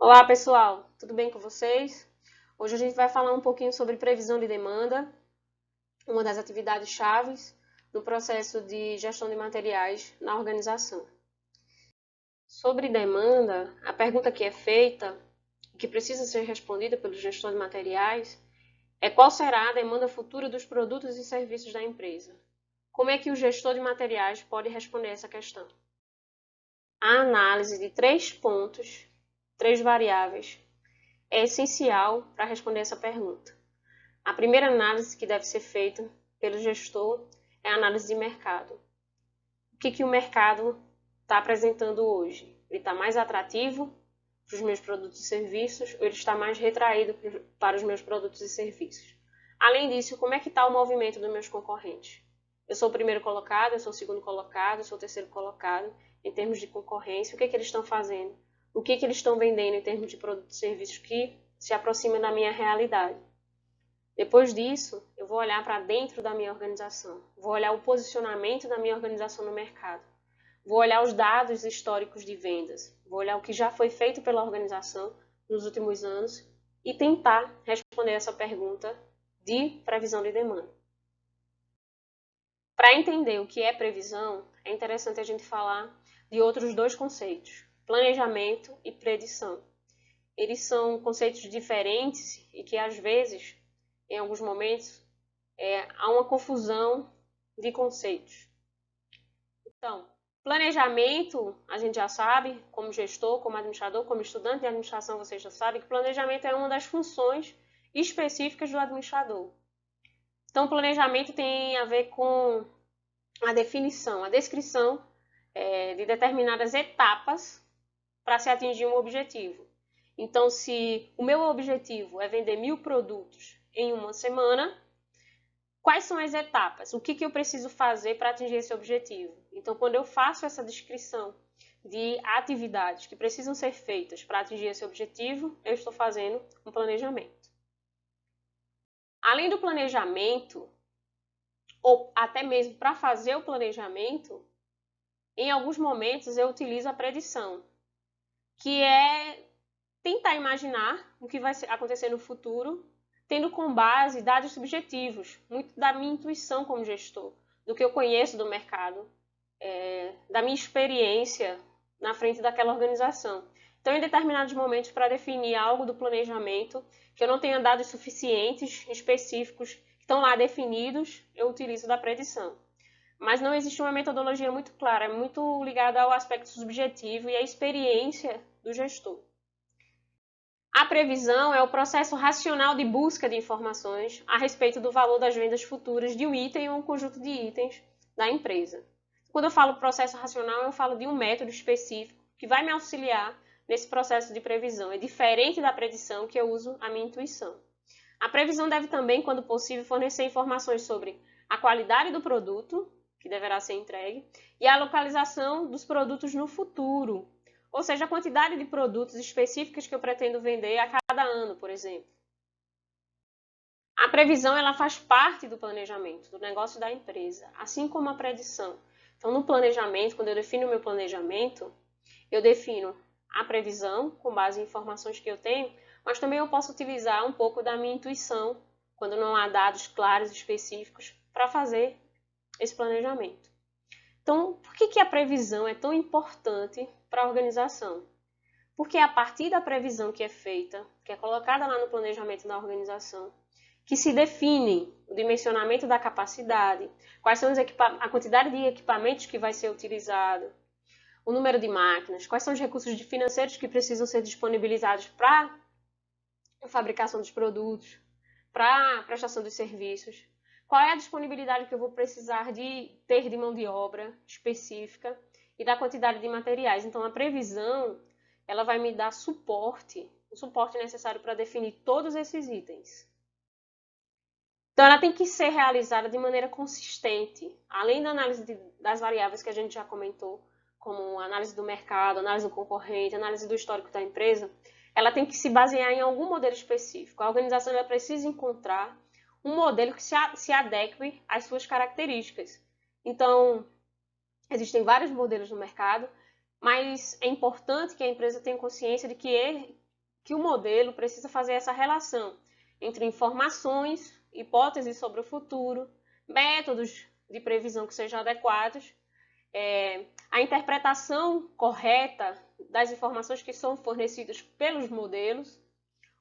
Olá pessoal, tudo bem com vocês? Hoje a gente vai falar um pouquinho sobre previsão de demanda, uma das atividades chaves no processo de gestão de materiais na organização. Sobre demanda, a pergunta que é feita, que precisa ser respondida pelo gestor de materiais, é qual será a demanda futura dos produtos e serviços da empresa? Como é que o gestor de materiais pode responder essa questão? A análise de 3 pontos, 3 variáveis, é essencial para responder essa pergunta. A primeira análise que deve ser feita pelo gestor é a análise de mercado. O que o mercado está apresentando hoje? Ele está mais atrativo para os meus produtos e serviços ou ele está mais retraído para os meus produtos e serviços? Além disso, como é que está o movimento dos meus concorrentes? Eu sou o primeiro colocado, eu sou o segundo colocado, eu sou o terceiro colocado em termos de concorrência. O que eles estão fazendo? O que eles estão vendendo em termos de produtos e serviços que se aproximam da minha realidade? Depois disso, eu vou olhar para dentro da minha organização, vou olhar o posicionamento da minha organização no mercado, vou olhar os dados históricos de vendas, vou olhar o que já foi feito pela organização nos últimos anos e tentar responder essa pergunta de previsão de demanda. Para entender o que é previsão, é interessante a gente falar de outros 2 conceitos, planejamento e predição. Eles são conceitos diferentes e que, às vezes, em alguns momentos, há uma confusão de conceitos. Então, planejamento, a gente já sabe, como gestor, como administrador, como estudante de administração, você já sabe que planejamento é uma das funções específicas do administrador. Então, planejamento tem a ver com a definição, a descrição de determinadas etapas para se atingir um objetivo. Então, se o meu objetivo é vender 1000 produtos em uma semana, quais são as etapas? O que eu preciso fazer para atingir esse objetivo? Então, quando eu faço essa descrição de atividades que precisam ser feitas para atingir esse objetivo, eu estou fazendo um planejamento. Além do planejamento, ou até mesmo para fazer o planejamento, em alguns momentos eu utilizo a predição, que é tentar imaginar o que vai acontecer no futuro, tendo como base dados subjetivos, muito da minha intuição como gestor, do que eu conheço do mercado, da minha experiência na frente daquela organização. Então, em determinados momentos, para definir algo do planejamento, que eu não tenha dados suficientes, específicos, que estão lá definidos, eu utilizo da predição. Mas não existe uma metodologia muito clara, é muito ligada ao aspecto subjetivo e à experiência do gestor. A previsão é o processo racional de busca de informações a respeito do valor das vendas futuras de um item ou um conjunto de itens da empresa. Quando eu falo processo racional, eu falo de um método específico que vai me auxiliar nesse processo de previsão. É diferente da predição, que eu uso a minha intuição. A previsão deve também, quando possível, fornecer informações sobre a qualidade do produto, que deverá ser entregue, e a localização dos produtos no futuro, ou seja, a quantidade de produtos específicos que eu pretendo vender a cada ano, por exemplo. A previsão ela faz parte do planejamento, do negócio da empresa, assim como a predição. Então, no planejamento, quando eu defino o meu planejamento, eu defino a previsão com base em informações que eu tenho, mas também eu posso utilizar um pouco da minha intuição, quando não há dados claros e específicos, para fazer esse planejamento. Então, por que a previsão é tão importante para a organização? Porque é a partir da previsão que é feita, que é colocada lá no planejamento da organização, que se define o dimensionamento da capacidade, quais são a quantidade de equipamentos que vai ser utilizado, o número de máquinas, quais são os recursos financeiros que precisam ser disponibilizados para a fabricação dos produtos, para a prestação dos serviços, qual é a disponibilidade que eu vou precisar de ter de mão de obra específica e da quantidade de materiais. Então, a previsão ela vai me dar suporte, o suporte necessário para definir todos esses itens. Então, ela tem que ser realizada de maneira consistente, além da análise das variáveis que a gente já comentou, como análise do mercado, análise do concorrente, análise do histórico da empresa, ela tem que se basear em algum modelo específico. A organização ela precisa encontrar um modelo que se adeque às suas características. Então, existem vários modelos no mercado, mas é importante que a empresa tenha consciência de que que o modelo precisa fazer essa relação entre informações, hipóteses sobre o futuro, métodos de previsão que sejam adequados, a interpretação correta das informações que são fornecidas pelos modelos,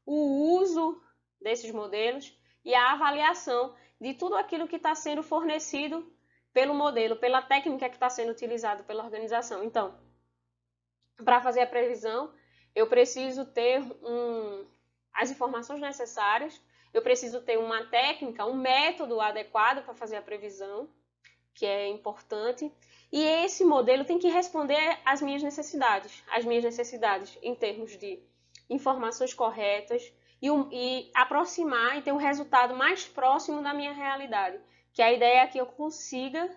o uso desses modelos e a avaliação de tudo aquilo que está sendo fornecido pelo modelo, pela técnica que está sendo utilizada pela organização. Então, para fazer a previsão, eu preciso ter as informações necessárias, eu preciso ter uma técnica, um método adequado para fazer a previsão, que é importante, e esse modelo tem que responder às minhas necessidades em termos de informações corretas e aproximar e ter um resultado mais próximo da minha realidade, que a ideia é que eu consiga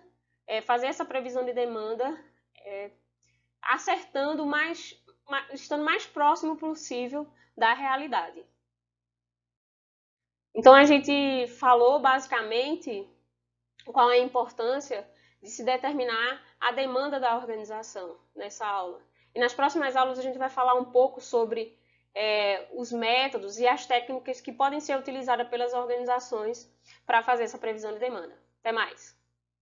fazer essa previsão de demanda acertando estando mais próximo possível da realidade. Então a gente falou basicamente qual é a importância de se determinar a demanda da organização nessa aula. E nas próximas aulas a gente vai falar um pouco sobre os métodos e as técnicas que podem ser utilizadas pelas organizações para fazer essa previsão de demanda. Até mais!